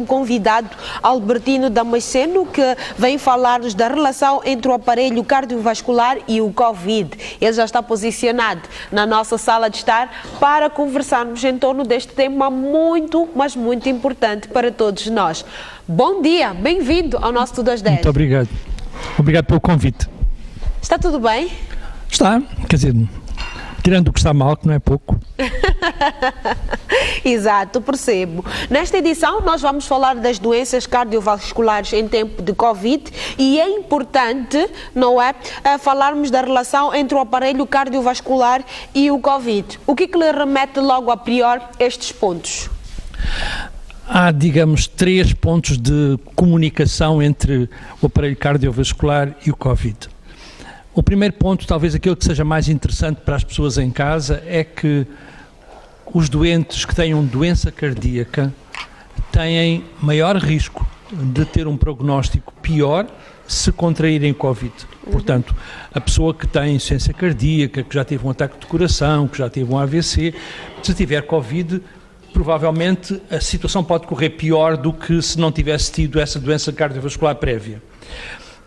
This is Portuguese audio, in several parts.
como convidado Albertino Damasceno, que vem falar-nos da relação entre o aparelho cardiovascular e o Covid. Ele já está posicionado na nossa sala de estar para conversarmos em torno deste tema muito, mas muito importante para todos nós. Bom dia, bem-vindo ao nosso Tudo às 10. Muito obrigado. Obrigado pelo convite. Está tudo bem? Está, quer dizer, tirando o que está mal, que não é pouco. Exato, percebo. Nesta edição nós vamos falar das doenças cardiovasculares em tempo de Covid e é importante, não é, falarmos da relação entre o aparelho cardiovascular e o Covid. O que lhe remete logo a priori estes pontos? Há, digamos, 3 pontos de comunicação entre o aparelho cardiovascular e o Covid. O primeiro ponto, talvez aquilo que seja mais interessante para as pessoas em casa, é que os doentes que tenham doença cardíaca têm maior risco de ter um prognóstico pior se contraírem Covid. Portanto, a pessoa que tem insuficiência cardíaca, que já teve um ataque de coração, que já teve um AVC, se tiver Covid, provavelmente a situação pode correr pior do que se não tivesse tido essa doença cardiovascular prévia.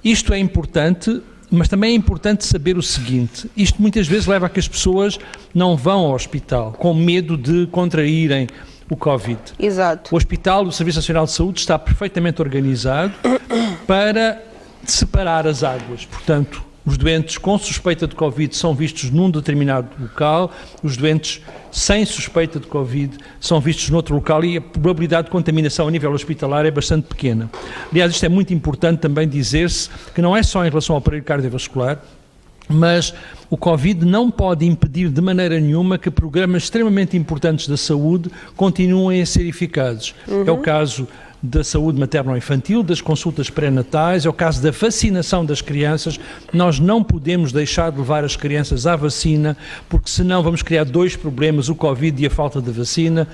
Isto é importante, mas também é importante saber o seguinte: isto muitas vezes leva a que as pessoas não vão ao hospital com medo de contraírem o Covid. Exato. O hospital, o Serviço Nacional de Saúde, está perfeitamente organizado para separar as águas. Portanto, os doentes com suspeita de Covid são vistos num determinado local, os doentes sem suspeita de Covid são vistos noutro local e a probabilidade de contaminação a nível hospitalar é bastante pequena. Aliás, isto é muito importante também dizer-se que não é só em relação ao aparelho cardiovascular, mas o Covid não pode impedir de maneira nenhuma que programas extremamente importantes da saúde continuem a ser eficazes. É o caso da saúde materno-infantil, das consultas pré-natais, é o caso da vacinação das crianças. Nós não podemos deixar de levar as crianças à vacina, porque senão vamos criar 2 problemas, o Covid e a falta de vacina.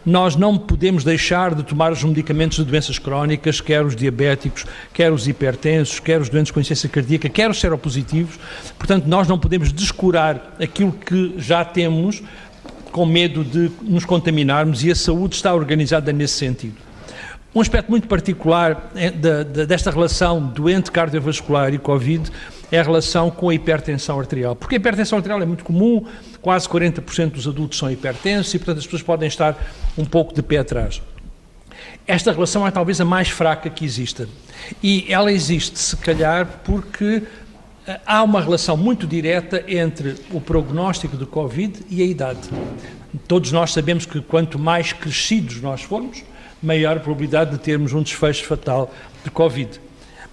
Nós não podemos deixar de tomar os medicamentos de doenças crónicas, quer os diabéticos, quer os hipertensos, quer os doentes com insuficiência cardíaca, quer os seropositivos. Portanto, nós não podemos descurar aquilo que já temos com medo de nos contaminarmos, e a saúde está organizada nesse sentido. Um aspecto muito particular desta relação doente cardiovascular e Covid é a relação com a hipertensão arterial. Porque a hipertensão arterial é muito comum, quase 40% dos adultos são hipertensos e, portanto, as pessoas podem estar um pouco de pé atrás. Esta relação é talvez a mais fraca que exista. E ela existe, se calhar, porque há uma relação muito direta entre o prognóstico do Covid e a idade. Todos nós sabemos que quanto mais crescidos nós formos, maior a probabilidade de termos um desfecho fatal de Covid.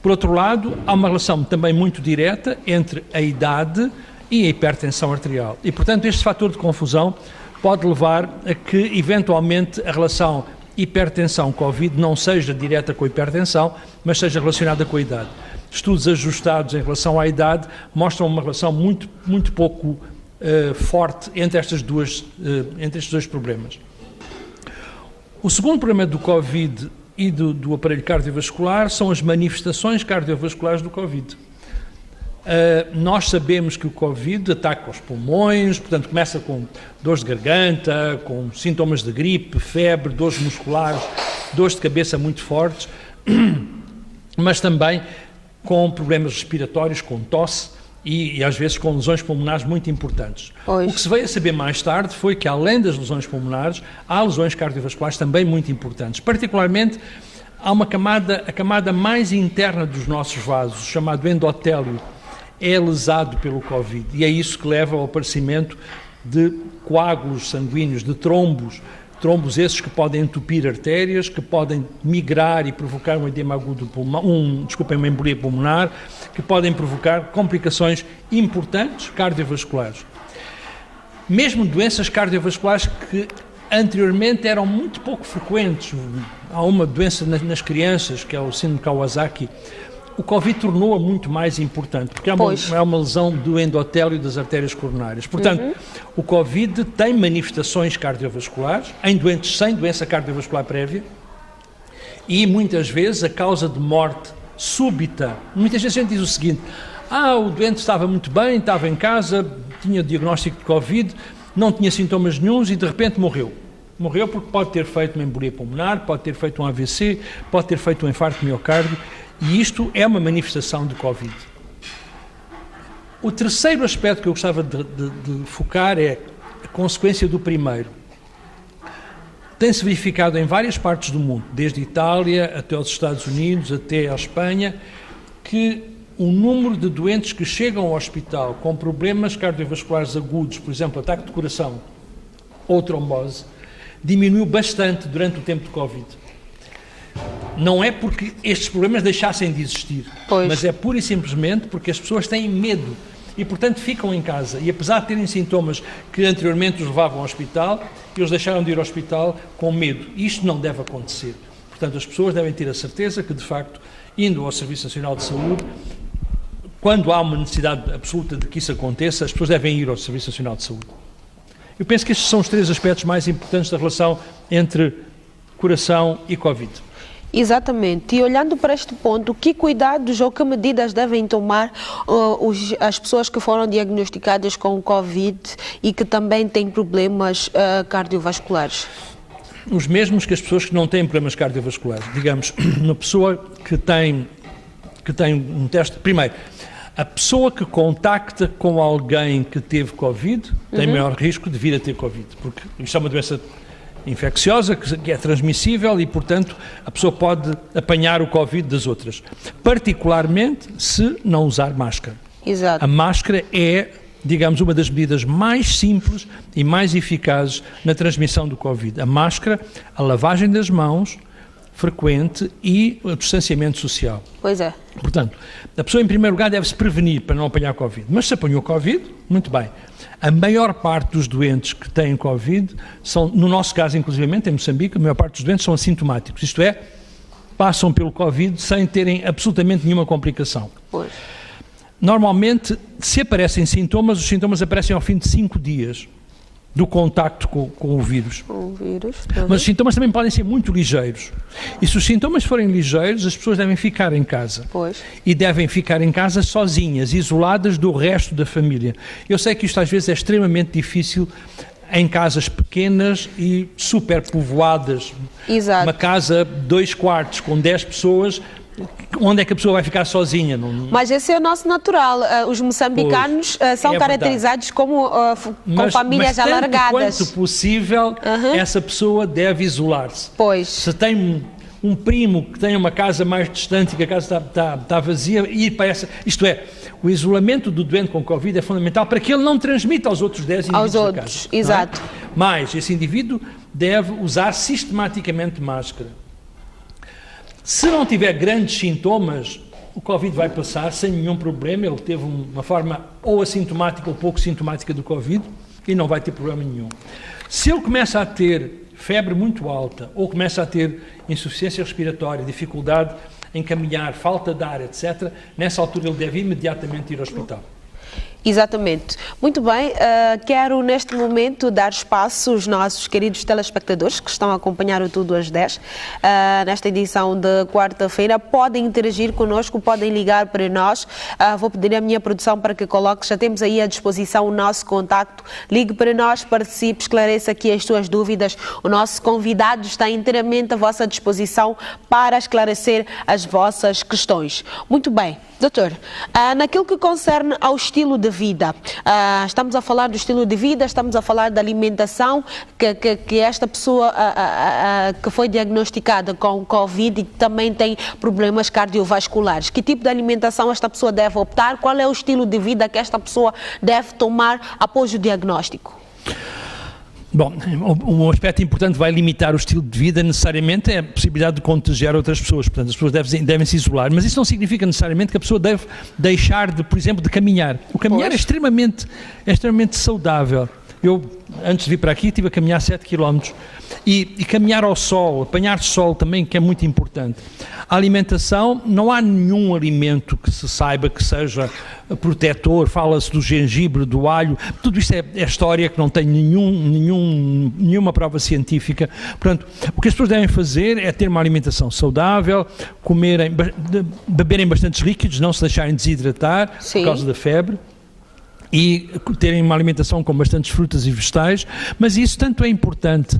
Por outro lado, há uma relação também muito direta entre a idade e a hipertensão arterial. E, portanto, este fator de confusão pode levar a que, eventualmente, a relação hipertensão-Covid não seja direta com a hipertensão, mas seja relacionada com a idade. Estudos ajustados em relação à idade mostram uma relação muito pouco forte entre estes 2 problemas. O segundo problema do Covid e do aparelho cardiovascular são as manifestações cardiovasculares do Covid. Nós sabemos que o Covid ataca os pulmões, portanto começa com dores de garganta, com sintomas de gripe, febre, dores musculares, dores de cabeça muito fortes, mas também com problemas respiratórios, com tosse, e às vezes com lesões pulmonares muito importantes. Pois. O que se veio a saber mais tarde foi que, além das lesões pulmonares, há lesões cardiovasculares também muito importantes. Particularmente, há a camada mais interna dos nossos vasos, chamado endotélio, é lesado pelo Covid, e é isso que leva ao aparecimento de coágulos sanguíneos, de trombos esses que podem entupir artérias, que podem migrar e provocar um edema agudo pulmonar, uma embolia pulmonar, que podem provocar complicações importantes cardiovasculares. Mesmo doenças cardiovasculares que anteriormente eram muito pouco frequentes. Há uma doença nas crianças, que é o síndrome de Kawasaki. O Covid tornou-a muito mais importante, porque é uma lesão do endotélio das artérias coronárias. Portanto, o Covid tem manifestações cardiovasculares em doentes sem doença cardiovascular prévia e, muitas vezes, a causa de morte súbita. Muitas vezes a gente diz o seguinte: o doente estava muito bem, estava em casa, tinha diagnóstico de Covid, não tinha sintomas nenhuns e, de repente, morreu. Morreu porque pode ter feito uma embolia pulmonar, pode ter feito um AVC, pode ter feito um infarto de miocárdio, e isto é uma manifestação de Covid. O terceiro aspecto que eu gostava de focar é a consequência do primeiro. Tem-se verificado em várias partes do mundo, desde a Itália até os Estados Unidos, até a Espanha, que o número de doentes que chegam ao hospital com problemas cardiovasculares agudos, por exemplo, ataque de coração ou trombose, diminuiu bastante durante o tempo de Covid. Não é porque estes problemas deixassem de existir, mas é pura e simplesmente porque as pessoas têm medo e, portanto, ficam em casa. E apesar de terem sintomas que anteriormente os levavam ao hospital, eles deixaram de ir ao hospital com medo. Isto não deve acontecer. Portanto, as pessoas devem ter a certeza que, de facto, indo ao Serviço Nacional de Saúde, quando há uma necessidade absoluta de que isso aconteça, as pessoas devem ir ao Serviço Nacional de Saúde. Eu penso que estes são os três aspectos mais importantes da relação entre coração e Covid. Exatamente. E olhando para este ponto, que cuidados ou que medidas devem tomar as pessoas que foram diagnosticadas com Covid e que também têm problemas cardiovasculares? Os mesmos que as pessoas que não têm problemas cardiovasculares. Digamos, uma pessoa que tem um teste... Primeiro, a pessoa que contacta com alguém que teve Covid tem maior risco de vir a ter Covid, porque isto é uma doença infecciosa que é transmissível e, portanto, a pessoa pode apanhar o Covid das outras, particularmente se não usar máscara. Exato. A máscara é, digamos, uma das medidas mais simples e mais eficazes na transmissão do Covid. A máscara, a lavagem das mãos frequente e o distanciamento social. Pois é. Portanto, a pessoa, em primeiro lugar, deve-se prevenir para não apanhar Covid. Mas se apanhou Covid, muito bem. A maior parte dos doentes que têm Covid são, no nosso caso, inclusivamente, em Moçambique, a maior parte dos doentes são assintomáticos. Isto é, passam pelo Covid sem terem absolutamente nenhuma complicação. Pois. Normalmente, se aparecem sintomas, os sintomas aparecem ao fim de 5 dias do contacto com o vírus. Mas os sintomas também podem ser muito ligeiros. E se os sintomas forem ligeiros, as pessoas devem ficar em casa. Pois. E devem ficar em casa sozinhas, isoladas do resto da família. Eu sei que isto às vezes é extremamente difícil em casas pequenas e superpovoadas. Exato. Uma casa 2 quartos com 10 pessoas, onde é que a pessoa vai ficar sozinha? Mas esse é o nosso natural. Os moçambicanos são caracterizados como com famílias alargadas. Quanto possível, essa pessoa deve isolar-se. Pois. Se tem um primo que tem uma casa mais distante e que a casa está vazia, ir para essa... Isto é, o isolamento do doente com Covid é fundamental para que ele não transmita aos outros 10 indivíduos da casa. Exato. Mas esse indivíduo deve usar sistematicamente máscara. Se não tiver grandes sintomas, o Covid vai passar sem nenhum problema. Ele teve uma forma ou assintomática ou pouco sintomática do Covid e não vai ter problema nenhum. Se ele começa a ter febre muito alta ou começa a ter insuficiência respiratória, dificuldade em caminhar, falta de ar, etc., nessa altura ele deve imediatamente ir ao hospital. Exatamente. Muito bem, quero neste momento dar espaço aos nossos queridos telespectadores que estão a acompanhar o Tudo às 10, nesta edição de quarta-feira. Podem interagir connosco, podem ligar para nós. Vou pedir à minha produção para que coloque, já temos aí à disposição o nosso contacto. Ligue para nós, participe, esclareça aqui as suas dúvidas. O nosso convidado está inteiramente à vossa disposição para esclarecer as vossas questões. Muito bem, doutor, naquilo que concerne ao estilo de vida. Estamos a falar do estilo de vida, estamos a falar da alimentação, que esta pessoa que foi diagnosticada com Covid e que também tem problemas cardiovasculares. Que tipo de alimentação esta pessoa deve optar? Qual é o estilo de vida que esta pessoa deve tomar após o diagnóstico? Bom, um aspecto importante vai limitar o estilo de vida necessariamente é a possibilidade de contagiar outras pessoas. Portanto, as pessoas devem se isolar, mas isso não significa necessariamente que a pessoa deve deixar de, por exemplo, de caminhar. O caminhar é extremamente saudável. Eu, antes de vir para aqui, estive a caminhar 7 km e caminhar ao sol, apanhar sol também, que é muito importante. A alimentação, não há nenhum alimento que se saiba que seja protetor, fala-se do gengibre, do alho, tudo isto é história que não tem nenhuma prova científica. Portanto, o que as pessoas devem fazer é ter uma alimentação saudável, beberem bastantes líquidos, não se deixarem desidratar por causa da febre, e terem uma alimentação com bastantes frutas e vegetais, mas isso tanto é importante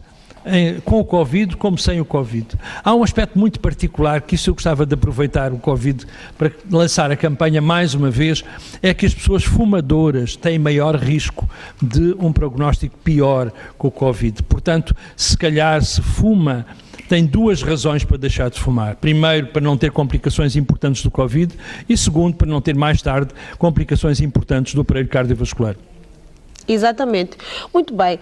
com o Covid como sem o Covid. Há um aspecto muito particular que isso eu gostava de aproveitar o Covid para lançar a campanha mais uma vez, é que as pessoas fumadoras têm maior risco de um prognóstico pior com o Covid. Portanto, se calhar se fuma, tem duas razões para deixar de fumar. Primeiro, para não ter complicações importantes do Covid e segundo, para não ter mais tarde complicações importantes do aparelho cardiovascular. Exatamente. Muito bem.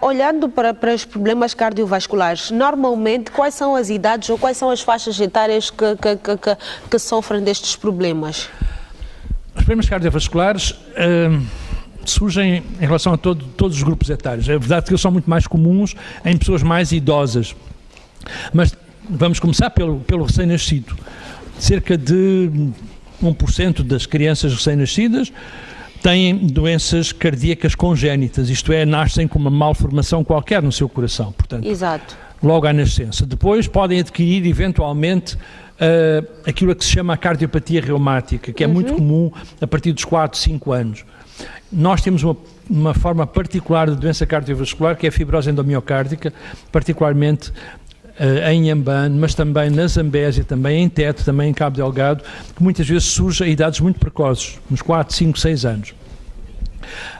Olhando para os problemas cardiovasculares, normalmente quais são as idades ou quais são as faixas etárias que sofrem destes problemas? Os problemas cardiovasculares surgem em relação a todos os grupos etários. É verdade que eles são muito mais comuns em pessoas mais idosas. Mas vamos começar pelo recém-nascido. Cerca de 1% das crianças recém-nascidas têm doenças cardíacas congénitas, isto é, nascem com uma malformação qualquer no seu coração, portanto, exato, logo à nascença. Depois podem adquirir, eventualmente, aquilo a que se chama a cardiopatia reumática, que é muito comum a partir dos 4, 5 anos. Nós temos uma forma particular de doença cardiovascular, que é a fibrose endomiocárdica, particularmente em Inhambane, mas também na Zambésia, também em Tete, também em Cabo Delgado, que muitas vezes surge a idades muito precoces, uns 4, 5, 6 anos.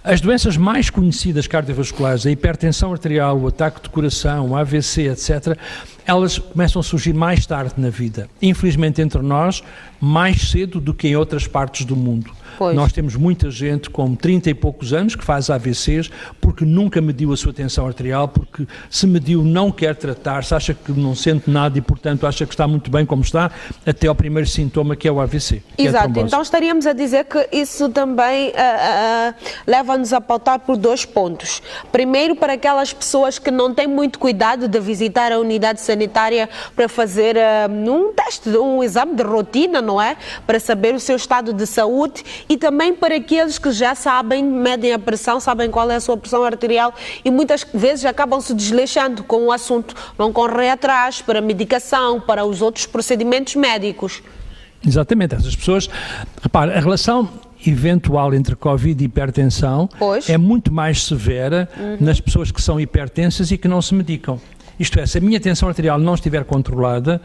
As doenças mais conhecidas cardiovasculares, a hipertensão arterial, o ataque de coração, o AVC, etc., elas começam a surgir mais tarde na vida. Infelizmente entre nós, mais cedo do que em outras partes do mundo. Pois. Nós temos muita gente com 30 e poucos anos que faz AVCs porque nunca mediu a sua tensão arterial, porque se mediu não quer tratar-se, acha que não sente nada e portanto acha que está muito bem como está, até ao primeiro sintoma que é o AVC. Exato, então estaríamos a dizer que isso também leva-nos a pautar por 2 pontos. Primeiro, para aquelas pessoas que não têm muito cuidado de visitar a unidade sanitária para fazer um teste, um exame de rotina, não é? Para saber o seu estado de saúde. E também para aqueles que já sabem, medem a pressão, sabem qual é a sua pressão arterial e muitas vezes acabam se desleixando com o assunto, não correm atrás para a medicação, para os outros procedimentos médicos. Exatamente, essas pessoas, repara, a relação eventual entre Covid e hipertensão é muito mais severa nas pessoas que são hipertensas e que não se medicam. Isto é, se a minha tensão arterial não estiver controlada,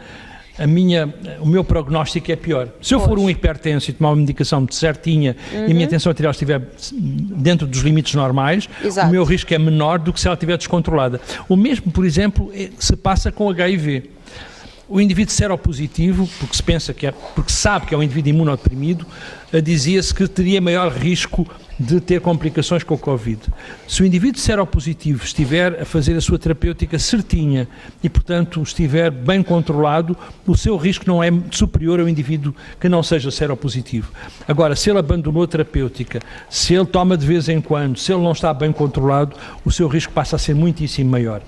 o meu prognóstico é pior. Se eu for um hipertenso e tomar uma medicação certinha e a minha tensão arterial estiver dentro dos limites normais, o meu risco é menor do que se ela estiver descontrolada. O mesmo, por exemplo, se passa com HIV. O indivíduo seropositivo, porque se pensa porque sabe que é um indivíduo imunodeprimido, dizia-se que teria maior risco de ter complicações com o Covid. Se o indivíduo seropositivo estiver a fazer a sua terapêutica certinha e, portanto, estiver bem controlado, o seu risco não é superior ao indivíduo que não seja seropositivo. Agora, se ele abandonou a terapêutica, se ele toma de vez em quando, se ele não está bem controlado, o seu risco passa a ser muitíssimo maior.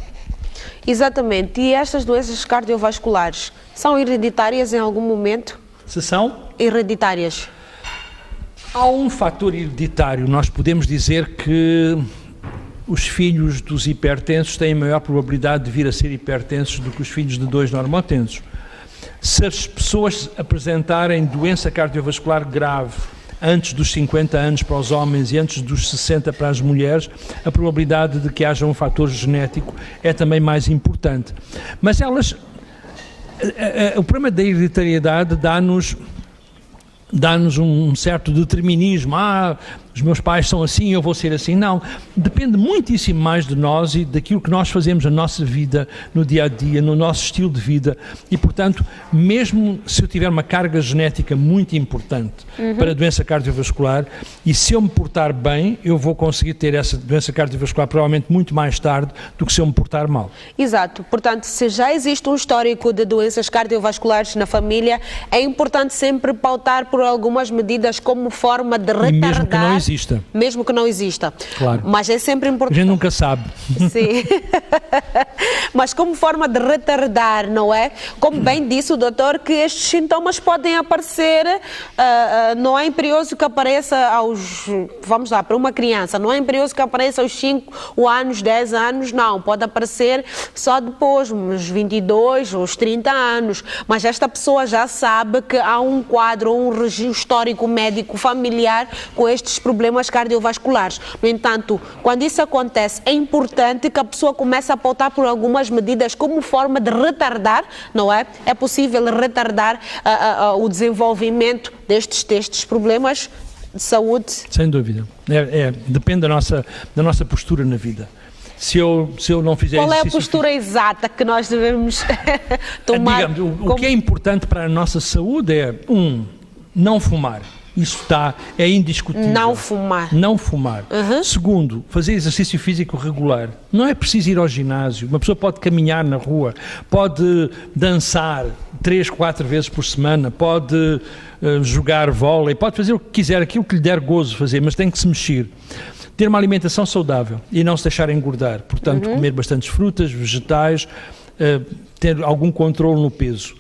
Exatamente. E estas doenças cardiovasculares são hereditárias em algum momento? Se são? Hereditárias. Há um fator hereditário. Nós podemos dizer que os filhos dos hipertensos têm maior probabilidade de vir a ser hipertensos do que os filhos de 2 normotensos. Se as pessoas apresentarem doença cardiovascular grave antes dos 50 anos para os homens e antes dos 60 para as mulheres, a probabilidade de que haja um fator genético é também mais importante. Mas o problema da hereditariedade dá-nos um certo determinismo. Os meus pais são assim, eu vou ser assim. Não, depende muitíssimo mais de nós e daquilo que nós fazemos na nossa vida, no dia a dia, no nosso estilo de vida e, portanto, mesmo se eu tiver uma carga genética muito importante para a doença cardiovascular e se eu me portar bem, eu vou conseguir ter essa doença cardiovascular provavelmente muito mais tarde do que se eu me portar mal. Exato, portanto, se já existe um histórico de doenças cardiovasculares na família, é importante sempre pautar por algumas medidas como forma de retardar. Mesmo que não exista. Mesmo que não exista. Claro. Mas é sempre importante. A gente nunca sabe. Sim. Mas como forma de retardar, não é? Como bem disse o doutor, que estes sintomas podem aparecer, não é imperioso que apareça vamos lá, para uma criança, não é imperioso que apareça aos 5 anos, 10 anos, não. Pode aparecer só depois, uns 22, uns 30 anos. Mas esta pessoa já sabe que há um quadro, um registro histórico médico familiar com estes problemas problemas cardiovasculares. No entanto, quando isso acontece, é importante que a pessoa comece a pautar por algumas medidas como forma de retardar, não é? É possível retardar o desenvolvimento destes problemas de saúde? Sem dúvida. Depende da nossa postura na vida. Se eu não fizer Qual é a exercício postura exata que nós devemos tomar? Digamos, o que é importante para a nossa saúde é, não fumar. Isso é indiscutível. Não fumar. Não fumar. Segundo, fazer exercício físico regular. Não é preciso ir ao ginásio. Uma pessoa pode caminhar na rua, pode dançar 3, 4 vezes por semana, pode jogar vôlei, pode fazer o que quiser, aquilo que lhe der gozo fazer, mas tem que se mexer. Ter uma alimentação saudável e não se deixar engordar. Portanto, comer bastantes frutas, vegetais, ter algum controle no peso.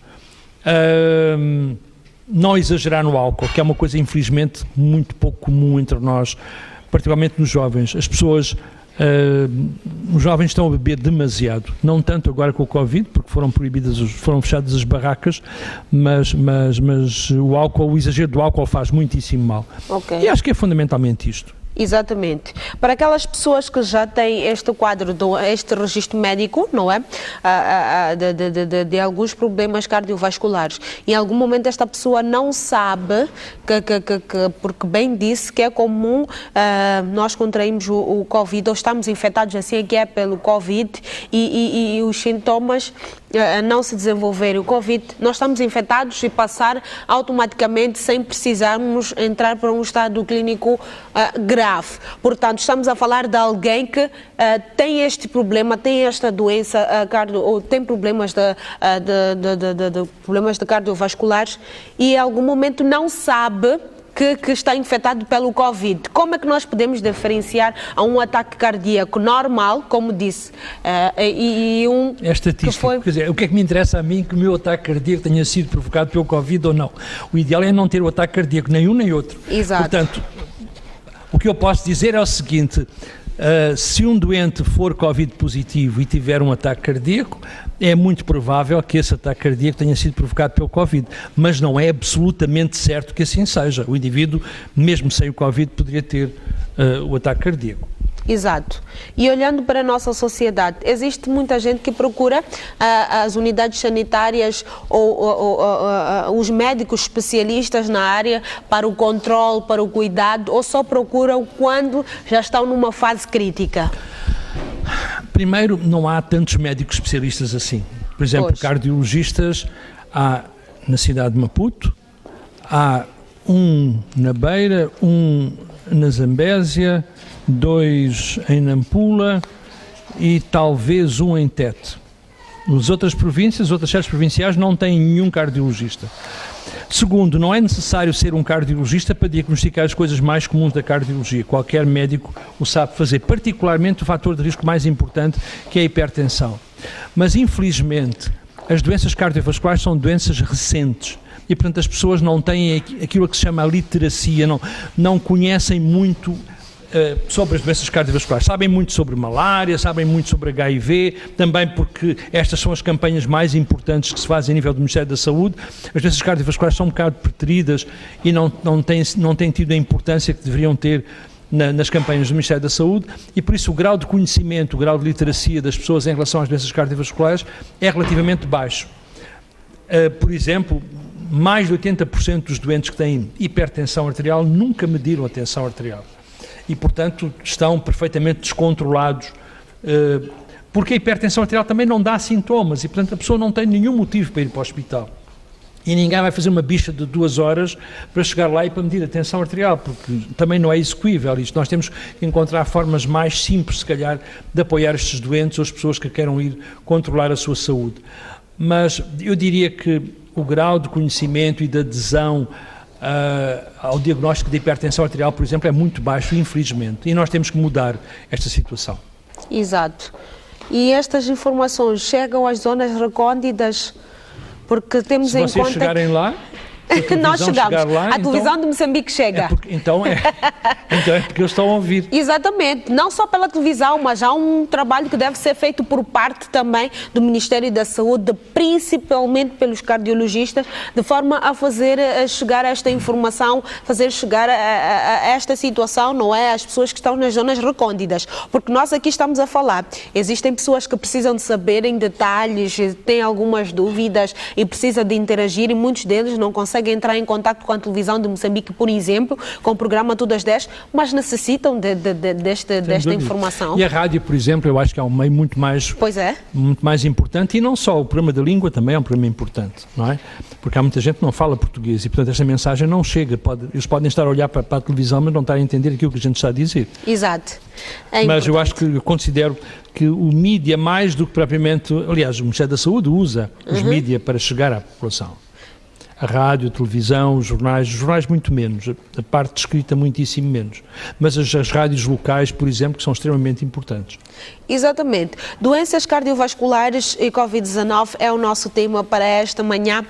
Não exagerar no álcool, que é uma coisa, infelizmente, muito pouco comum entre nós, particularmente nos jovens. As pessoas, os jovens estão a beber demasiado, não tanto agora com o Covid, porque foram fechadas as barracas, mas o exagero do álcool faz muitíssimo mal. Okay. E acho que é fundamentalmente isto. Exatamente. Para aquelas pessoas que já têm este quadro, este registro médico, não é? De alguns problemas cardiovasculares. Em algum momento esta pessoa não sabe, porque bem disse que é comum nós contraímos o Covid, ou estamos infectados assim que é pelo Covid, e os sintomas não se desenvolverem. O Covid, nós estamos infectados e passar automaticamente sem precisarmos entrar para um estado clínico grave. Portanto, estamos a falar de alguém que tem este problema, tem esta doença ou tem problemas problemas cardiovasculares e em algum momento não sabe que está infectado pelo Covid. Como é que nós podemos diferenciar a um ataque cardíaco normal, como disse, e um... É estatístico. Quer dizer, o que é que me interessa a mim que o meu ataque cardíaco tenha sido provocado pelo Covid ou não? O ideal é não ter o ataque cardíaco, nem um nem outro. Exato. Portanto, o que eu posso dizer é o seguinte, se um doente for Covid positivo e tiver um ataque cardíaco, é muito provável que esse ataque cardíaco tenha sido provocado pelo Covid, mas não é absolutamente certo que assim seja. O indivíduo, mesmo sem o Covid, poderia ter o ataque cardíaco. Exato. E olhando para a nossa sociedade, existe muita gente que procura as unidades sanitárias ou os médicos especialistas na área para o controle, para o cuidado, ou só procuram quando já estão numa fase crítica? Primeiro, não há tantos médicos especialistas assim. Por exemplo, cardiologistas há na cidade de Maputo, há um na Beira, um na Zambésia, 2 em Nampula e talvez um em Tete. As outras províncias, as outras sedes provinciais não têm nenhum cardiologista. Segundo, não é necessário ser um cardiologista para diagnosticar as coisas mais comuns da cardiologia. Qualquer médico o sabe fazer, particularmente o fator de risco mais importante, que é a hipertensão. Mas, infelizmente, as doenças cardiovasculares são doenças recentes. E, portanto, as pessoas não têm aquilo que se chama a literacia, não conhecem muito sobre as doenças cardiovasculares. Sabem muito sobre malária, sabem muito sobre HIV, também porque estas são as campanhas mais importantes que se fazem a nível do Ministério da Saúde. As doenças cardiovasculares são um bocado preteridas e não têm tido a importância que deveriam ter nas campanhas do Ministério da Saúde, e por isso o grau de conhecimento, o grau de literacia das pessoas em relação às doenças cardiovasculares é relativamente baixo. Por exemplo, mais de 80% dos doentes que têm hipertensão arterial nunca mediram a tensão arterial e, portanto, estão perfeitamente descontrolados, porque a hipertensão arterial também não dá sintomas e, portanto, a pessoa não tem nenhum motivo para ir para o hospital. E ninguém vai fazer uma bicha de 2 horas para chegar lá e para medir a tensão arterial, porque também não é execuível isto. Nós temos que encontrar formas mais simples, se calhar, de apoiar estes doentes ou as pessoas que queiram ir controlar a sua saúde. Mas eu diria que o grau de conhecimento e de adesão ao diagnóstico de hipertensão arterial, por exemplo, é muito baixo, infelizmente, e nós temos que mudar esta situação. Exato. E estas informações chegam às zonas recônditas, porque temos em conta... Se vocês chegarem lá... Se a Nós televisão chegamos. chegar lá, A televisão de Moçambique chega. Então é porque eles estão a ouvir. Exatamente, não só pela televisão, mas há um trabalho que deve ser feito por parte também do Ministério da Saúde, principalmente pelos cardiologistas, de forma a fazer chegar esta informação, fazer chegar a esta situação, não é? Às pessoas que estão nas zonas recônditas, porque nós aqui estamos a falar, existem pessoas que precisam de saber em detalhes, têm algumas dúvidas e precisam de interagir, e muitos deles não conseguem entrar em contato com a televisão de Moçambique, por exemplo, com o programa Tudo às 10, mas necessitam desta informação. E a rádio, por exemplo, eu acho que é um meio muito mais importante, e não só, o programa da língua também é um programa importante, não é? Porque há muita gente que não fala português e, portanto, esta mensagem não chega. Eles podem estar a olhar para a televisão, mas não estar a entender aquilo que a gente está a dizer. Exato. Mas eu acho que eu considero que o mídia, mais do que propriamente, aliás, o Ministério da Saúde usa os mídia para chegar à população. A rádio, a televisão, os jornais muito menos, a parte escrita muitíssimo menos. Mas as rádios locais, por exemplo, que são extremamente importantes. Exatamente. Doenças cardiovasculares e Covid-19 é o nosso tema para esta manhã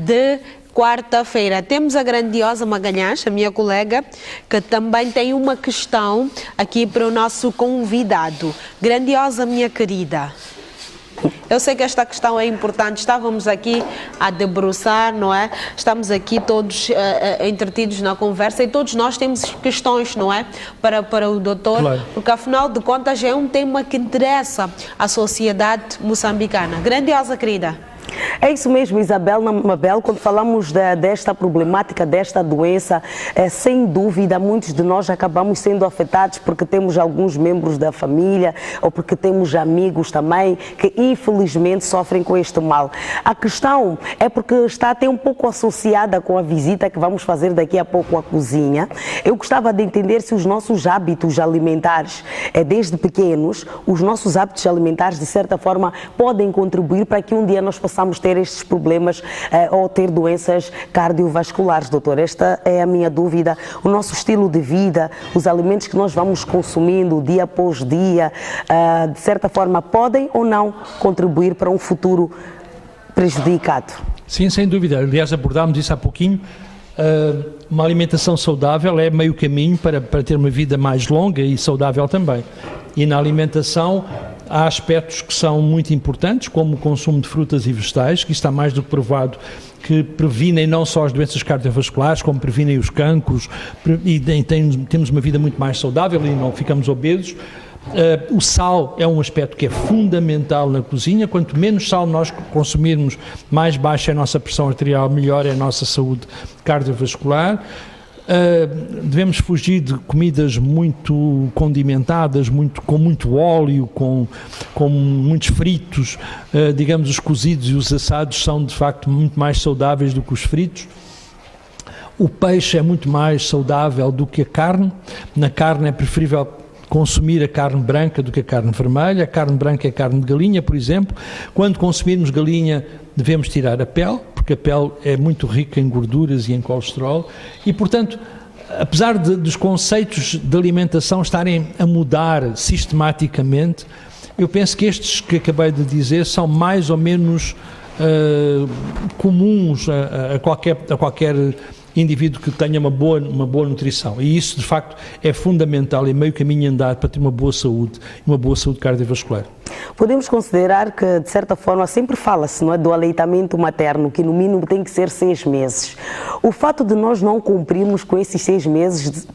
de quarta-feira. Temos a grandiosa Magalhães, a minha colega, que também tem uma questão aqui para o nosso convidado. Grandiosa, minha querida. Eu sei que esta questão é importante, estávamos aqui a debruçar, não é? Estamos aqui todos entretidos na conversa e todos nós temos questões, não é? Para o doutor, claro. Porque afinal de contas é um tema que interessa à sociedade moçambicana. Grandiosa, querida. É isso mesmo, Mabel, quando falamos desta problemática, desta doença, sem dúvida, muitos de nós acabamos sendo afetados porque temos alguns membros da família ou porque temos amigos também que infelizmente sofrem com este mal. A questão é porque está até um pouco associada com a visita que vamos fazer daqui a pouco à cozinha. Eu gostava de entender se os nossos hábitos alimentares, desde pequenos, os nossos hábitos alimentares de certa forma podem contribuir para que um dia nós possamos ter estes problemas ou ter doenças cardiovasculares, doutor. Esta é a minha dúvida. O nosso estilo de vida, os alimentos que nós vamos consumindo dia após dia, de certa forma podem ou não contribuir para um futuro prejudicado? Sim, sem dúvida. Aliás, abordámos isso há pouquinho. Uma alimentação saudável é meio caminho para ter uma vida mais longa e saudável também. E na alimentação há aspectos que são muito importantes, como o consumo de frutas e vegetais, que está mais do que provado que previnem não só as doenças cardiovasculares, como previnem os cancros, e temos uma vida muito mais saudável e não ficamos obesos. O sal é um aspecto que é fundamental na cozinha. Quanto menos sal nós consumirmos, mais baixa é a nossa pressão arterial, melhor é a nossa saúde cardiovascular. Devemos fugir de comidas muito condimentadas, com muito óleo, com muitos fritos. Digamos, os cozidos e os assados são de facto muito mais saudáveis do que os fritos. O peixe é muito mais saudável do que a carne. Na carne é preferível consumir a carne branca do que a carne vermelha. A carne branca é carne de galinha, por exemplo. Quando consumirmos galinha, devemos tirar a pele, porque a pele é muito rica em gorduras e em colesterol. E, portanto, apesar dos conceitos de alimentação estarem a mudar sistematicamente, eu penso que estes que acabei de dizer são mais ou menos comuns a qualquer indivíduo que tenha uma boa nutrição, e isso de facto é fundamental, é meio caminho andado para ter uma boa saúde cardiovascular. Podemos considerar que, de certa forma, sempre fala-se, não é, do aleitamento materno, que no mínimo tem que ser 6 meses. O fato de nós não cumprirmos com esses 6 meses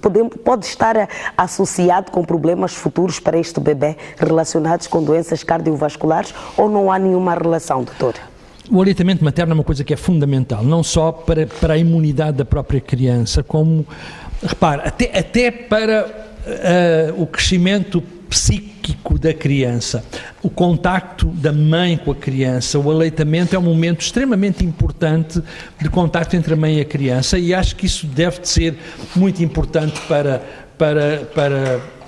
pode estar associado com problemas futuros para este bebê relacionados com doenças cardiovasculares, ou não há nenhuma relação, doutor? O aleitamento materno é uma coisa que é fundamental, não só para a imunidade da própria criança, como, repare, até para o crescimento psíquico da criança. O contacto da mãe com a criança, o aleitamento é um momento extremamente importante de contacto entre a mãe e a criança, e acho que isso deve de ser muito importante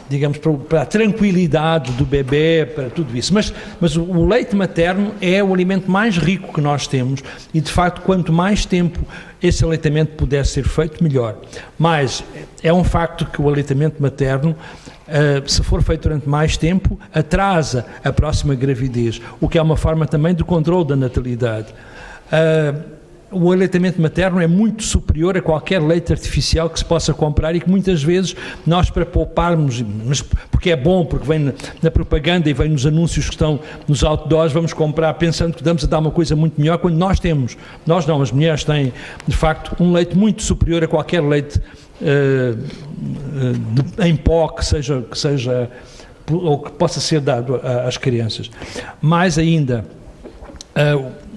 digamos, para a tranquilidade do bebê, para tudo isso. Mas o leite materno é o alimento mais rico que nós temos e, de facto, quanto mais tempo esse aleitamento puder ser feito, melhor. Mas é um facto que o aleitamento materno, se for feito durante mais tempo, atrasa a próxima gravidez, o que é uma forma também de controle da natalidade. o aleitamento materno é muito superior a qualquer leite artificial que se possa comprar e que muitas vezes nós, para pouparmos, mas porque é bom, porque vem na propaganda e vem nos anúncios que estão nos outdoors, vamos comprar pensando que estamos a dar uma coisa muito melhor, quando nós não, as mulheres têm de facto um leite muito superior a qualquer leite em pó que seja ou que possa ser dado às crianças. Mais ainda,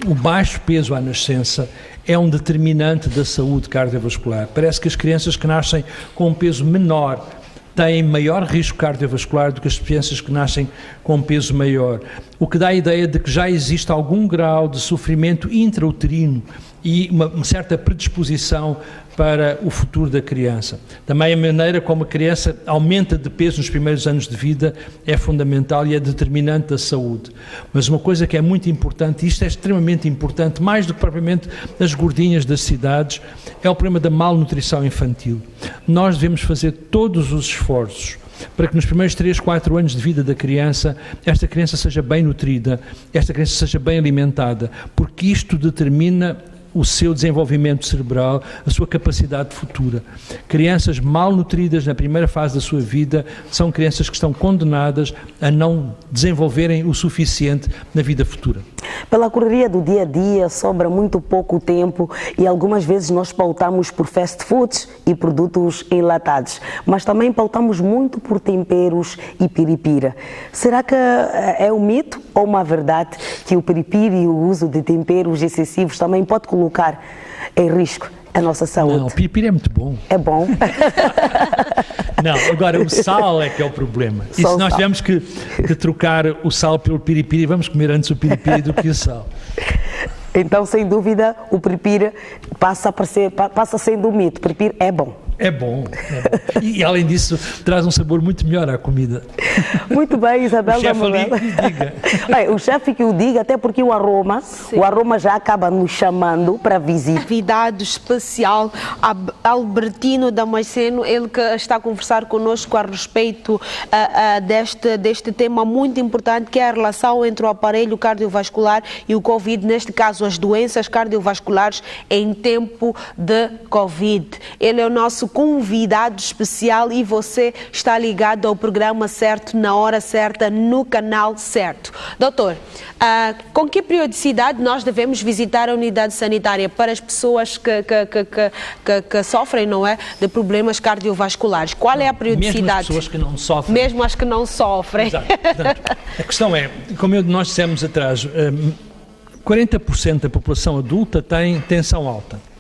o baixo peso à nascença é um determinante da saúde cardiovascular. Parece que as crianças que nascem com um peso menor têm maior risco cardiovascular do que as crianças que nascem com um peso maior, o que dá a ideia de que já existe algum grau de sofrimento intrauterino e uma certa predisposição para o futuro da criança. Também a maneira como a criança aumenta de peso nos primeiros anos de vida é fundamental e é determinante da saúde. Mas uma coisa que é muito importante, e isto é extremamente importante, mais do que propriamente as gordinhas das cidades, é o problema da malnutrição infantil. Nós devemos fazer todos os esforços para que nos primeiros 3, 4 anos de vida da criança, esta criança seja bem nutrida, esta criança seja bem alimentada, porque isto determina o seu desenvolvimento cerebral, a sua capacidade futura. Crianças mal nutridas na primeira fase da sua vida são crianças que estão condenadas a não desenvolverem o suficiente na vida futura. Pela correria do dia a dia, sobra muito pouco tempo e algumas vezes nós pautamos por fast foods e produtos enlatados, mas também pautamos muito por temperos e piripira. Será que é um mito ou uma verdade que o piripiri e o uso de temperos excessivos também pode colocar em risco a nossa saúde? Não, o piripiri é muito bom. É bom. Não, agora o sal é que é o problema. E se nós tivermos que trocar o sal pelo piripiri, vamos comer antes o piripiri do que o sal. Então, sem dúvida, o piripiri passa sendo um mito. O piripiri é bom. É bom. E além disso, traz um sabor muito melhor à comida. Muito bem, Isabel. O chefe ali diga. Bem, o chefe que o diga, até porque o aroma já acaba nos chamando para visita. Convidado especial, Albertino Damasceno, ele que está a conversar connosco a respeito deste tema muito importante, que é a relação entre o aparelho cardiovascular e o Covid, neste caso as doenças cardiovasculares em tempo de Covid. Ele é o nosso convidado especial e você está ligado ao programa certo, na hora certa, no canal certo. Doutor, com que periodicidade nós devemos visitar a unidade sanitária para as pessoas que sofrem, não é, de problemas cardiovasculares? Qual é a periodicidade? Mesmo as pessoas que não sofrem. Mesmo as que não sofrem. Exato. Portanto, a questão é, como nós dissemos atrás, 40% da população adulta tem tensão alta.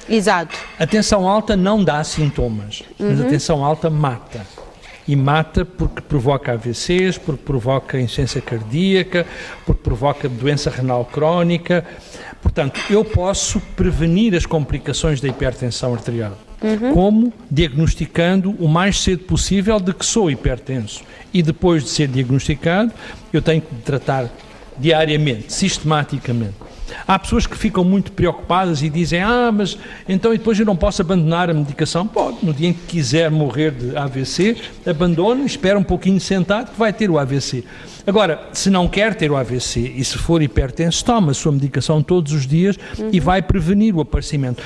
Exato. A tensão alta não dá sintomas, mas a tensão alta mata. E mata porque provoca AVCs, porque provoca insuficiência cardíaca, porque provoca doença renal crónica. Portanto, eu posso prevenir as complicações da hipertensão arterial. Como? Diagnosticando o mais cedo possível de que sou hipertenso. E depois de ser diagnosticado, eu tenho que tratar diariamente, sistematicamente. Há pessoas que ficam muito preocupadas e dizem, mas então e depois eu não posso abandonar a medicação? Pode, no dia em que quiser morrer de AVC, abandone, espera um pouquinho sentado que vai ter o AVC. Agora, se não quer ter o AVC e se for hipertenso, toma a sua medicação todos os dias e vai prevenir o aparecimento.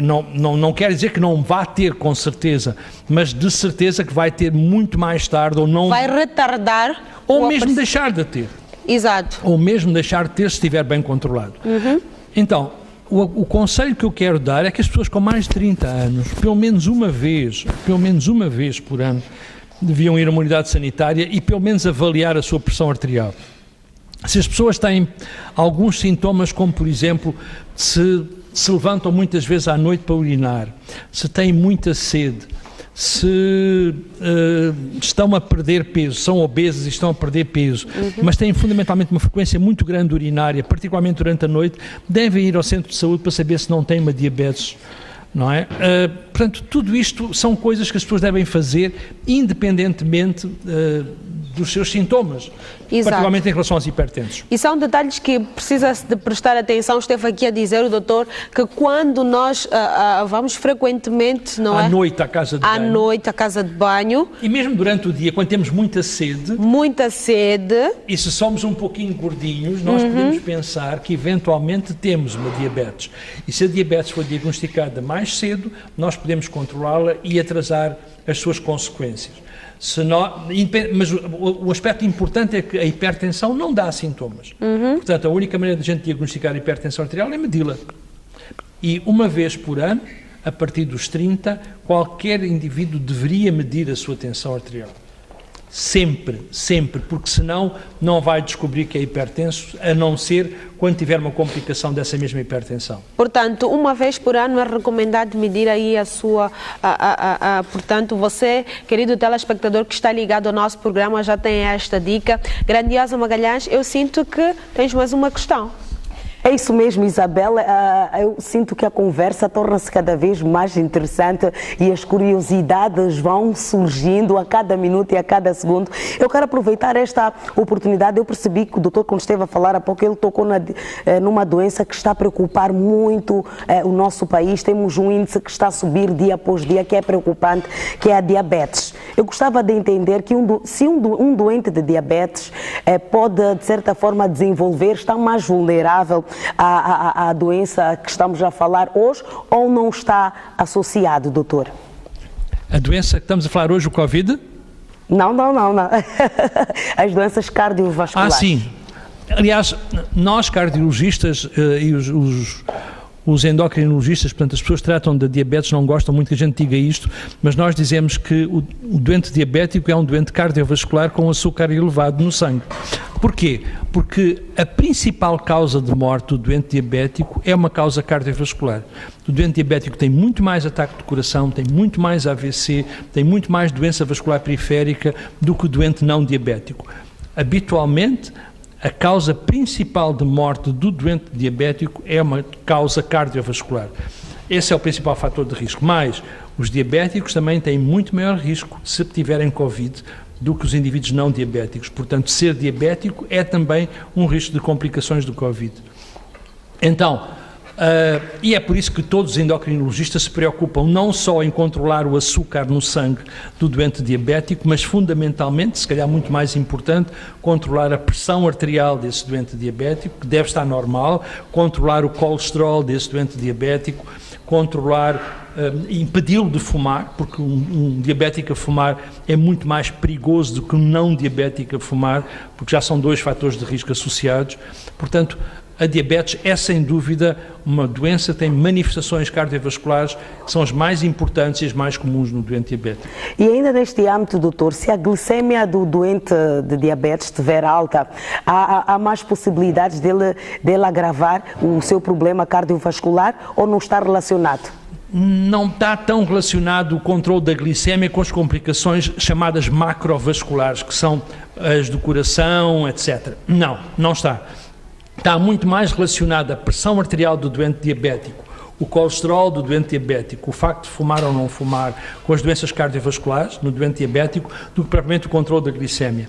Não quer dizer que não vá ter com certeza, mas de certeza que vai ter muito mais tarde ou não... Vai retardar... Ou mesmo deixar de ter. Exato. Ou mesmo deixar de ter se estiver bem controlado. Então, o conselho que eu quero dar é que as pessoas com mais de 30 anos, pelo menos uma vez por ano, deviam ir a uma unidade sanitária e pelo menos avaliar a sua pressão arterial. Se as pessoas têm alguns sintomas, como por exemplo, se levantam muitas vezes à noite para urinar, se têm muita sede, se estão a perder peso, são obesos e estão a perder peso, mas têm fundamentalmente uma frequência muito grande urinária, particularmente durante a noite, devem ir ao centro de saúde para saber se não têm uma diabetes, não é? Portanto, tudo isto são coisas que as pessoas devem fazer independentemente dos seus sintomas, particularmente em relação aos hipertensos. E são detalhes que precisa-se de prestar atenção. Esteve aqui a dizer o doutor que quando nós vamos frequentemente, não é? À noite à casa de banho. À noite à casa de banho. E mesmo durante o dia, quando temos muita sede. Muita sede. E se somos um pouquinho gordinhos, nós podemos pensar que eventualmente temos uma diabetes. E se a diabetes for diagnosticada mais cedo, nós podemos controlá-la e atrasar as suas consequências. Mas o aspecto importante é que a hipertensão não dá sintomas. Portanto, a única maneira de a gente diagnosticar a hipertensão arterial é medi-la. E uma vez por ano, a partir dos 30, qualquer indivíduo deveria medir a sua tensão arterial. Sempre, sempre, porque senão não vai descobrir que é hipertenso, a não ser quando tiver uma complicação dessa mesma hipertensão. Portanto, uma vez por ano é recomendado medir aí a sua... portanto, você, querido telespectador que está ligado ao nosso programa, já tem esta dica. Grandiosa Magalhães, eu sinto que tens mais uma questão. É isso mesmo, Isabela. Eu sinto que a conversa torna-se cada vez mais interessante e as curiosidades vão surgindo a cada minuto e a cada segundo. Eu quero aproveitar esta oportunidade. Eu percebi que o doutor, quando esteve a falar há pouco, ele tocou numa doença que está a preocupar muito o nosso país. Temos um índice que está a subir dia após dia, que é preocupante, que é a diabetes. Eu gostava de entender que se um doente de diabetes pode, de certa forma, desenvolver, está mais vulnerável à doença que estamos a falar hoje, ou não está associado, doutor? A doença que estamos a falar hoje, o Covid? Não. As doenças cardiovasculares. Sim. Aliás, nós cardiologistas e os endocrinologistas, portanto, as pessoas que tratam da diabetes não gostam muito que a gente diga isto, mas nós dizemos que o doente diabético é um doente cardiovascular com açúcar elevado no sangue. Porquê? Porque a principal causa de morte do doente diabético é uma causa cardiovascular. O doente diabético tem muito mais ataque de coração, tem muito mais AVC, tem muito mais doença vascular periférica do que o doente não diabético. Habitualmente, a causa principal de morte do doente diabético é uma causa cardiovascular. Esse é o principal fator de risco. Mas os diabéticos também têm muito maior risco se tiverem Covid do que os indivíduos não diabéticos. Portanto, ser diabético é também um risco de complicações do Covid. Então, e é por isso que todos os endocrinologistas se preocupam não só em controlar o açúcar no sangue do doente diabético, mas fundamentalmente, se calhar muito mais importante, controlar a pressão arterial desse doente diabético, que deve estar normal, controlar o colesterol desse doente diabético, controlar, impedi-lo de fumar, porque um diabético a fumar é muito mais perigoso do que um não diabético a fumar, porque já são dois fatores de risco associados. Portanto, a diabetes é, sem dúvida, uma doença que tem manifestações cardiovasculares que são as mais importantes e as mais comuns no doente diabético. E ainda neste âmbito, doutor, se a glicemia do doente de diabetes estiver alta, há mais possibilidades dele agravar o seu problema cardiovascular ou não está relacionado? Não está tão relacionado o controle da glicemia com as complicações chamadas macrovasculares, que são as do coração, etc. Não está. Está muito mais relacionada a pressão arterial do doente diabético, o colesterol do doente diabético, o facto de fumar ou não fumar, com as doenças cardiovasculares no doente diabético, do que propriamente o controle da glicemia.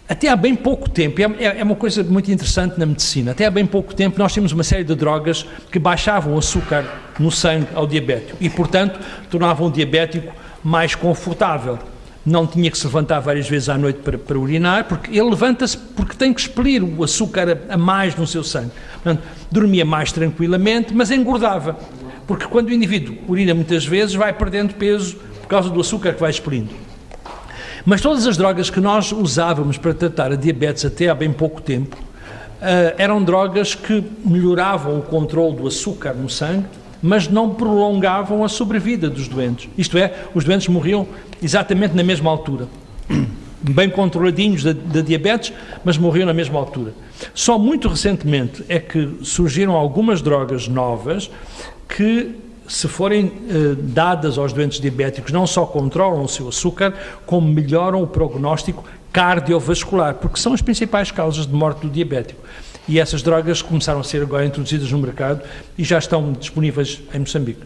Até há bem pouco tempo, é uma coisa muito interessante na medicina, até há bem pouco tempo nós tínhamos uma série de drogas que baixavam o açúcar no sangue ao diabético e, portanto, tornavam o diabético mais confortável. Não tinha que se levantar várias vezes à noite para urinar, porque ele levanta-se porque tem que expelir o açúcar a mais no seu sangue. Portanto, dormia mais tranquilamente, mas engordava, porque quando o indivíduo urina muitas vezes vai perdendo peso por causa do açúcar que vai expelindo. Mas todas as drogas que nós usávamos para tratar a diabetes até há bem pouco tempo eram drogas que melhoravam o controle do açúcar no sangue, mas não prolongavam a sobrevida dos doentes. Isto é, os doentes morriam exatamente na mesma altura. Bem controladinhos da diabetes, mas morriam na mesma altura. Só muito recentemente é que surgiram algumas drogas novas que, se forem dadas aos doentes diabéticos, não só controlam o seu açúcar, como melhoram o prognóstico cardiovascular, porque são as principais causas de morte do diabético. E essas drogas começaram a ser agora introduzidas no mercado e já estão disponíveis em Moçambique.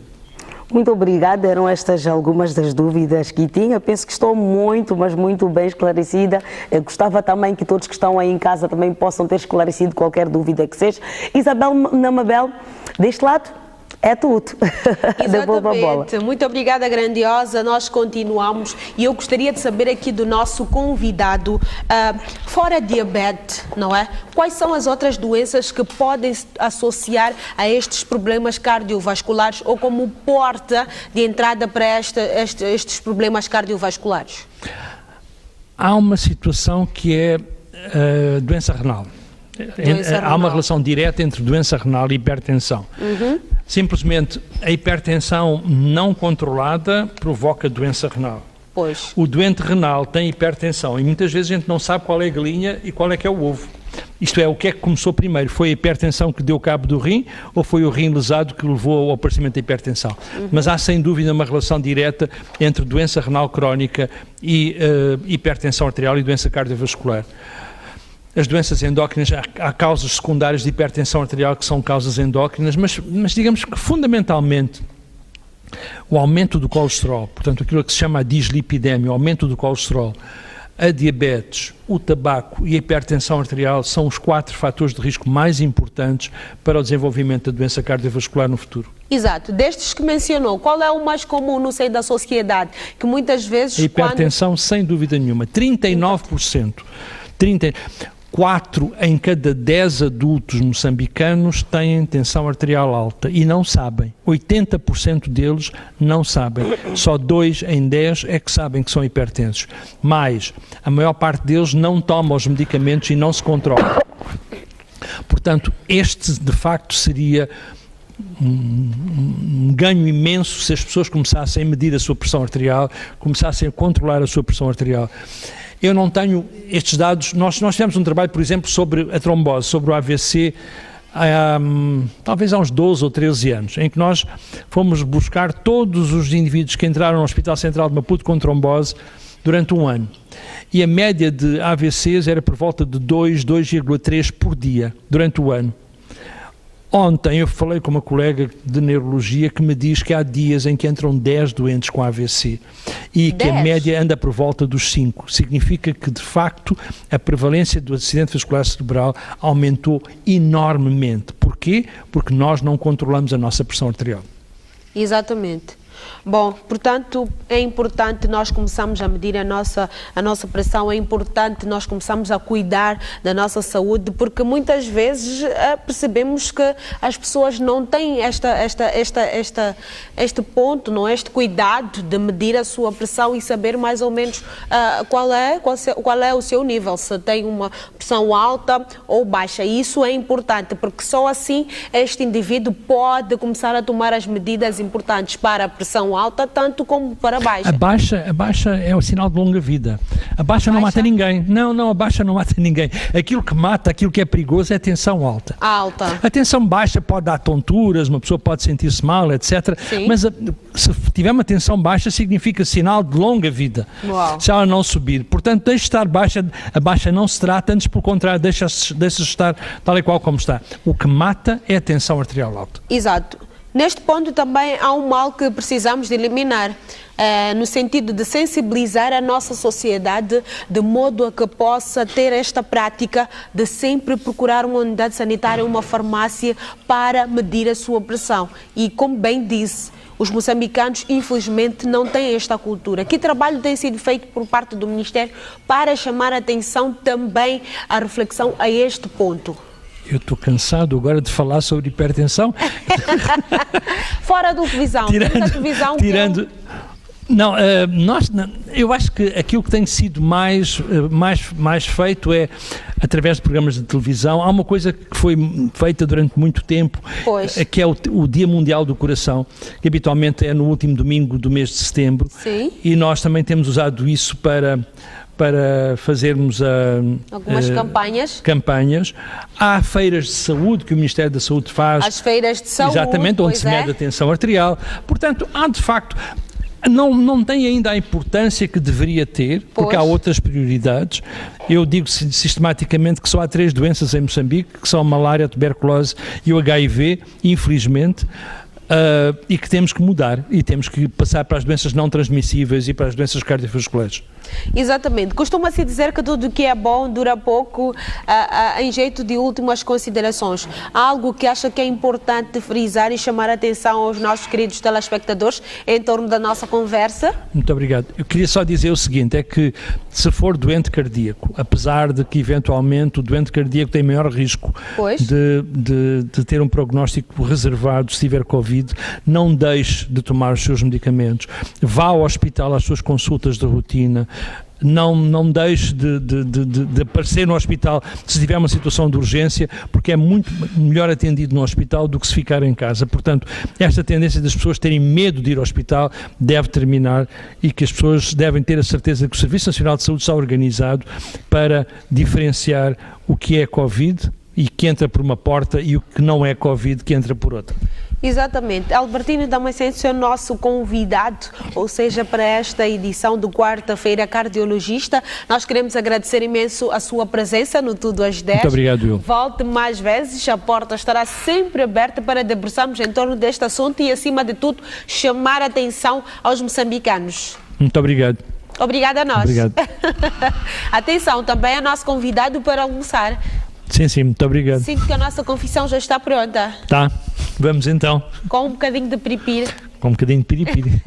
Muito obrigada, eram estas algumas das dúvidas que tinha. Penso que estou muito, mas muito bem esclarecida. Eu gostava também que todos que estão aí em casa também possam ter esclarecido qualquer dúvida que seja. Isabel Namabel, deste lado, é tudo. Devolvo a bola. Exatamente. Muito obrigada, Grandiosa. Nós continuamos e eu gostaria de saber aqui do nosso convidado, fora diabetes, não é? Quais são as outras doenças que podem se associar a estes problemas cardiovasculares ou como porta de entrada para estes problemas cardiovasculares? Há uma situação que é doença renal. Há uma relação direta entre doença renal e hipertensão. Simplesmente a hipertensão não controlada provoca doença renal. Pois. O doente renal tem hipertensão e muitas vezes a gente não sabe qual é a galinha e qual é que é o ovo. Isto é, o que é que começou primeiro? Foi a hipertensão que deu cabo do rim ou foi o rim lesado que levou ao aparecimento da hipertensão? Mas há sem dúvida uma relação direta entre doença renal crónica e hipertensão arterial e doença cardiovascular. As doenças endócrinas, há causas secundárias de hipertensão arterial que são causas endócrinas, mas digamos que fundamentalmente o aumento do colesterol, portanto aquilo que se chama a dislipidemia, o aumento do colesterol, a diabetes, o tabaco e a hipertensão arterial são os 4 fatores de risco mais importantes para o desenvolvimento da doença cardiovascular no futuro. Exato. Destes que mencionou, qual é o mais comum no seio da sociedade? Que muitas vezes... A hipertensão, sem dúvida nenhuma, 39%. 4 em cada 10 adultos moçambicanos têm tensão arterial alta e não sabem. 80% deles não sabem. Só 2 em 10 é que sabem que são hipertensos. Mas a maior parte deles não toma os medicamentos e não se controla. Portanto, este de facto seria um ganho imenso se as pessoas começassem a medir a sua pressão arterial, começassem a controlar a sua pressão arterial. Eu não tenho estes dados. Nós fizemos um trabalho, por exemplo, sobre a trombose, sobre o AVC, talvez há uns 12 ou 13 anos, em que nós fomos buscar todos os indivíduos que entraram no Hospital Central de Maputo com trombose durante um ano. E a média de AVCs era por volta de 2,3 por dia, durante o ano. Ontem eu falei com uma colega de neurologia que me diz que há dias em que entram 10 doentes com AVC e que 10? a média anda por volta dos 5. Significa que, de facto, a prevalência do acidente vascular cerebral aumentou enormemente. Porquê? Porque nós não controlamos a nossa pressão arterial. Exatamente. Bom, portanto, é importante nós começarmos a medir a nossa pressão, é importante nós começarmos a cuidar da nossa saúde, porque muitas vezes percebemos que as pessoas não têm este ponto, não, este cuidado de medir a sua pressão e saber mais ou menos qual é o seu nível, se tem uma pressão alta ou baixa. E isso é importante, porque só assim este indivíduo pode começar a tomar as medidas importantes para a pressão alta, tanto como para a baixa. A baixa é o sinal de longa vida. A baixa não mata ninguém. Não, a baixa não mata ninguém. Aquilo que mata, aquilo que é perigoso é a tensão alta. Alta. A tensão baixa pode dar tonturas, uma pessoa pode sentir-se mal, etc. Sim. Mas se tiver uma tensão baixa, significa sinal de longa vida. Uau. Se ela não subir. Portanto, deixe estar baixa, a baixa não se trata, antes pelo contrário, deixa-se estar tal e qual como está. O que mata é a tensão arterial alta. Exato. Neste ponto também há um mal que precisamos de eliminar, no sentido de sensibilizar a nossa sociedade de modo a que possa ter esta prática de sempre procurar uma unidade sanitária, uma farmácia para medir a sua pressão. E como bem disse, os moçambicanos infelizmente não têm esta cultura. Que trabalho tem sido feito por parte do Ministério para chamar a atenção também à reflexão a este ponto? Eu estou cansado agora de falar sobre hipertensão. Fora da televisão. Eu acho que aquilo que tem sido mais feito é através de programas de televisão. Há uma coisa que foi feita durante muito tempo, que é o Dia Mundial do Coração, que habitualmente é no último domingo do mês de setembro. Sim. E nós também temos usado isso para fazermos algumas campanhas. Há feiras de saúde que o Ministério da Saúde faz. As feiras de saúde. Exatamente, onde se mede a tensão arterial. Portanto, há de facto... Não tem ainda a importância que deveria ter, porque há outras prioridades. Eu digo sistematicamente que só há 3 doenças em Moçambique, que são a malária, a tuberculose e o HIV, infelizmente. e que temos que mudar e temos que passar para as doenças não transmissíveis e para as doenças cardiovasculares. Exatamente. Costuma-se dizer que tudo que é bom dura pouco. Em jeito de últimas considerações, há algo que acha que é importante frisar e chamar a atenção aos nossos queridos telespectadores em torno da nossa conversa? Muito obrigado. Eu queria só dizer o seguinte, é que se for doente cardíaco, apesar de que eventualmente o doente cardíaco tem maior risco de ter um prognóstico reservado se tiver Covid, não deixe de tomar os seus medicamentos. Vá ao hospital às suas consultas de rotina. Não deixe de aparecer no hospital se tiver uma situação de urgência, porque é muito melhor atendido no hospital do que se ficar em casa. Portanto, esta tendência das pessoas terem medo de ir ao hospital deve terminar e que as pessoas devem ter a certeza que o Serviço Nacional de Saúde está organizado para diferenciar o que é Covid e que entra por uma porta e o que não é Covid que entra por outra. Exatamente. Albertino Damasceno é o nosso convidado, ou seja, para esta edição do Quarta-feira Cardiologista. Nós queremos agradecer imenso a sua presença no Tudo às 10. Muito obrigado, Will. Volte mais vezes, a porta estará sempre aberta para debruçarmos em torno deste assunto e, acima de tudo, chamar a atenção aos moçambicanos. Muito obrigado. Obrigada a nós. Obrigado. Atenção, também é nosso convidado para almoçar. Sim, muito obrigado. Sinto que a nossa confissão já está pronta. Tá, vamos então. Com um bocadinho de piripiri. Com um bocadinho de piripiri.